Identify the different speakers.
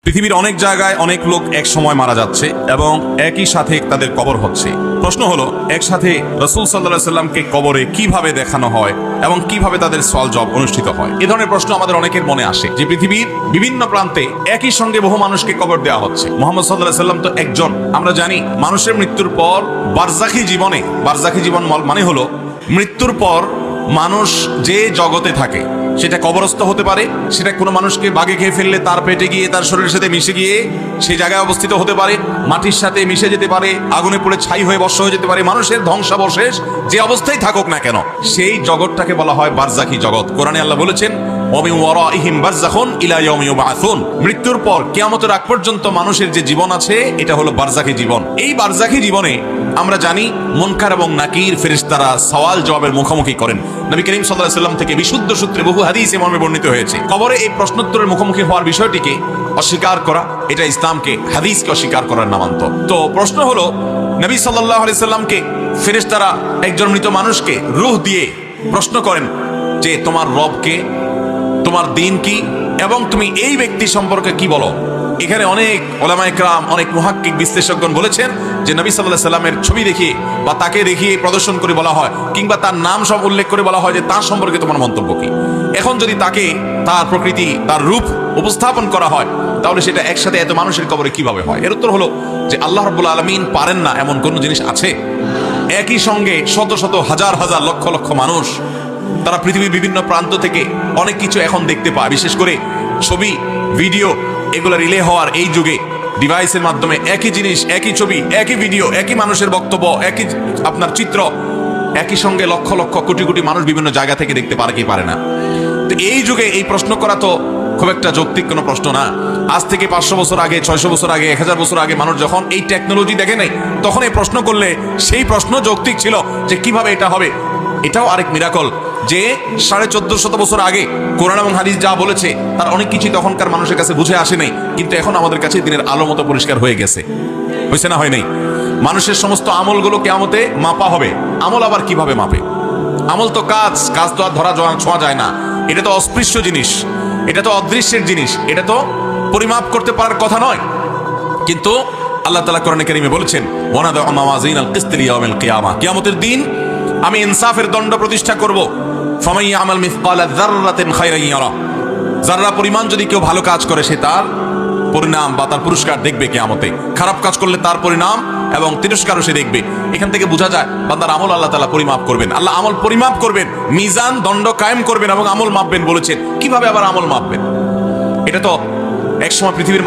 Speaker 1: পৃথিবীর অনেক জায়গায় অনেক লোক এক সময় মারা যাচ্ছে এবং একই সাথে তাদের কবর হচ্ছে। প্রশ্ন হলো, একসাথে রাসূল সাল্লাল্লাহু আলাইহি সাল্লামকে কবরে কিভাবে দেখানো হয় এবং কিভাবে তাদের সওয়াল জবাব অনুষ্ঠিত হয়? এই ধরনের প্রশ্ন আমাদের অনেকের মনে আসে যে পৃথিবীর বিভিন্ন প্রান্তে একই সঙ্গে বহু মানুষকে কবর দেওয়া হচ্ছে। মুহাম্মদ সাল্লাল্লাহু আলাইহি সাল্লাম তো একজন। আমরা জানি মানুষের মৃত্যুর পর বারজাখী জীবন মানে হলো মৃত্যুর পর মানুষ যে জগতে থাকে সেটা কবরস্থ হতে পারে, সেটা কোনো মানুষকে বাগে খেয়ে ফেললে তার পেটে গিয়ে তার শরীরের সাথে মিশে গিয়ে সেই জায়গায় অবস্থিত হতে পারে, মাটির সাথে মিশে যেতে পারে, আগুনে পড়ে ছাই হয়ে ভস্ম হয়ে যেতে পারে। মানুষের ধ্বংসাবশেষ যে অবস্থায় থাকুক না কেন, সেই জগৎটাকে বলা হয় বারজাখী জগৎ। কোরআনে আল্লাহ বলেছেন, ওমিন ওয়ারাইহিম বারযাখুন ইলা ইয়াউমি ইউবআসুন। মৃত্যুর পর কিয়ামতের আগ পর্যন্ত মানুষের যে জীবন আছে এটা হলো বারজাখী জীবন। এই বারজাখী জীবনে আমরা জানি মুনকার এবং নাকির ফেরেশতারা সওয়াল জবাবের মুখোমুখি করেন। নবী করিম সাল্লাল্লাহু আলাইহি সাল্লাম থেকে বিশুদ্ধ সূত্রে বহু হাদিসে মর্মে বর্ণিত হয়েছে। কবরে এই প্রশ্নোত্তরের মুখোমুখি হওয়ার বিষয়টিকে অস্বীকার করা, এটা ইসলামকে, হাদিসকে অস্বীকার করার নামান্তর। তো প্রশ্ন হলো, নবী সাল্লাল্লাহু আলাইহি সাল্লামকে ফেরেশতারা একজন মৃত মানুষকে রূহ দিয়ে প্রশ্ন করেন যে তোমার রবকে, তোমার দিন কি এবং তুমি এই ব্যক্তি সম্পর্কে কি বলো? এখানে অনেক ওলামায়ে কেরাম, অনেক মুহাক্কিক বিশ্লেষকগণ বলেছেন যে নবী সাল্লাল্লাহু আলাইহি সাল্লামের ছবি দেখিয়ে বা তাকে দেখিয়ে প্রদর্শন করে বলা হয়, কিংবা তার নাম সব উল্লেখ করে বলা হয় যে তার সম্পর্কে তোমার মন্তব্য কি। এখন যদি তাকে, তার প্রকৃতি, তার রূপ উপস্থাপন করা হয়, তাহলে সেটা একসাথে এত মানুষের কবরে কিভাবে হয়? এর উত্তর হলো যে আল্লাহ রাব্বুল আলামিন পারেন না এমন কোন জিনিস আছে? একই সঙ্গে শত শত হাজার হাজার লক্ষ লক্ষ মানুষ তারা পৃথিবীর বিভিন্ন প্রান্ত থেকে অনেক কিছু এখন দেখতে পায়। বিশেষ করে ছবি, ভিডিও, এগুলো রিলে হওয়ার এই যুগে ডিভাইসের মাধ্যমে একই জিনিস, একই ছবি, একই ভিডিও, একই মানুষের বক্তব্য, একই আপনার চিত্র একই সঙ্গে লক্ষ লক্ষ কোটি কোটি মানুষ বিভিন্ন জায়গা থেকে দেখতে পারে কি পারে না। তো এই যুগে এই প্রশ্ন করা তো খুব একটা যৌক্তিক কোনো প্রশ্ন না। আজ থেকে 500 বছর আগে, 600 বছর আগে, 1000 বছর আগে মানুষ যখন এই টেকনোলজি দেখে নাই, তখন এই প্রশ্ন করলে সেই প্রশ্ন যৌক্তিক ছিল যে কিভাবে এটা হবে। এটাও আরেক মিরাকল যে 1450 বছর আগে কোরআন এবং হাদিস যা বলেছে তার অনেক কিছু তখনকার মানুষের কাছে বুঝে আসে নাই, কিন্তু এখন আমাদের কাছে দিনের আলো মতো পরিষ্কার হয়ে গেছে। হয়েছে না হয় নাই? মানুষের সমস্ত আমলগুলো কিয়ামতে মাপা হবে। আমল আবার কিভাবে মাপে? আমল তো কাজ তো আর ধরা ছোঁয়া যায় না। এটা তো অস্পৃশ্য জিনিস, এটা তো অদৃশ্যের জিনিস, এটা তো পরিমাপ করতে পারার কথা নয়। কিন্তু আল্লাহ তাআলা কোরআনে কারীমে বলেছেন, ওয়ানাদা মাওয়াজিনাল কিসত লিয়াউমিল কিয়ামা, কিয়ামতের দিন আমি ইনসাফের দণ্ড প্রতিষ্ঠা করব। ফামান ইয়ামাল মিসকালা যাররাতিন খায়রান ইয়ারা, যাররা পরিমাণ যদি কেউ ভালো কাজ করে সে তার পরিণাম বা তার পুরস্কার দেখবে কিয়ামতে। খারাপ কাজ করলে তার পরিণাম এবং তিরস্কারও সে দেখবে। এখান থেকে বোঝা যায় বান্দার আমল আল্লাহ তাআলা পরিমাপ করবেন। আল্লাহ আমল পরিমাপ করবেন, মিজান দণ্ড কায়েম করবেন এবং আমল মাপবেন বলেছেন। কিভাবে আবার আমল মাপবেন? এটা তো একসময় পৃথিবীর মানুষ